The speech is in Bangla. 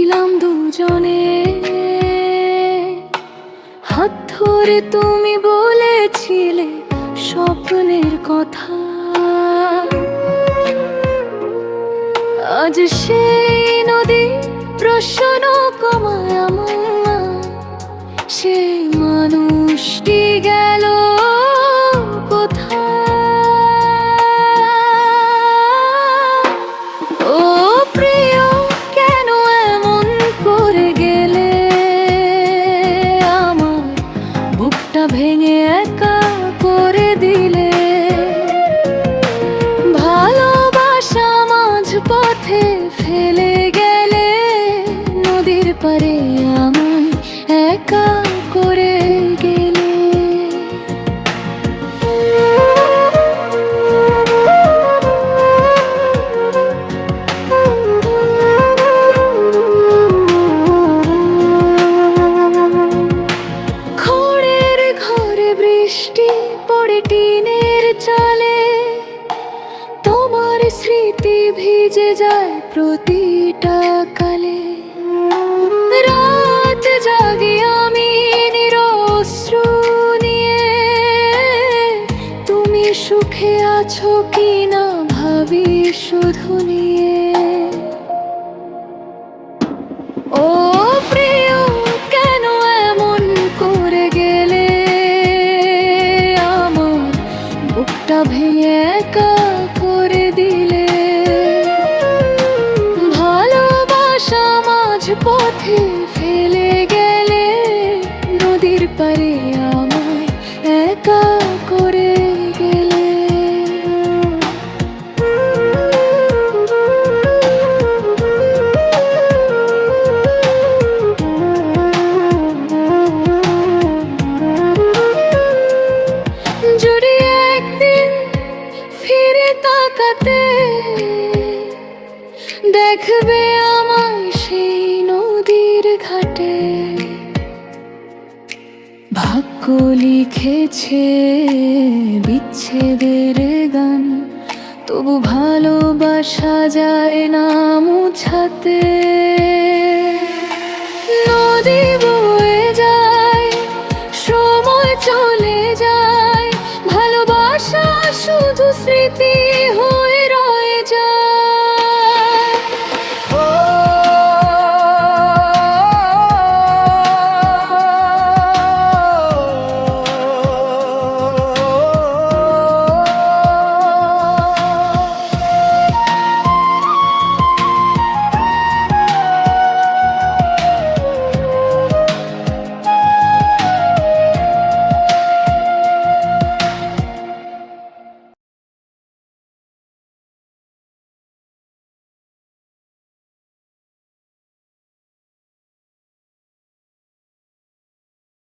ছিলাম দুজনে, হাত ধরে তুমি বলেছিলে স্বপ্নের কথা। আজ সেই নদী প্রশ্ন কমায় আমার, সেই মানুষটি গেল কোথায়? ও প্রিয়, কেন এমন করে গেলে? আমার বুকটা ভেঙে একা করে দিলে। ভালোবাসা মাঝ পথে ফেলে গেলে, নদীর পারে আমায় একা করে গেলে। খড়ের ঘরে বৃষ্টি পড়ে টিনের চালে, তোমার স্মৃতি ভিজে যায় প্রতিটা কালে। রাত জাগি আমি নিরশ্রু নিয়ে, তুমি সুখে আছো কিনা ভাবি শুধু নিয়ে। ও প্রিয়, কেন এমন করে গেলে? আমার বুকটা ভেঙে একা করে দিলে। ভালোবাসা মাঝ পথে ফেলে গেলে, নদীর পারে আমায় একা করে গেলে। যদি একদিন ফিরে তাকাতে, দেখবে আমায় সেই নদীর ঘাটে। ভাগ্য লিখেছে বিচ্ছেদের গান, তবু ভালোবাসা যায় না মুছাতে। নদী বয়ে যায়, সময় চলে যায়, ভালোবাসা শুধু স্মৃতি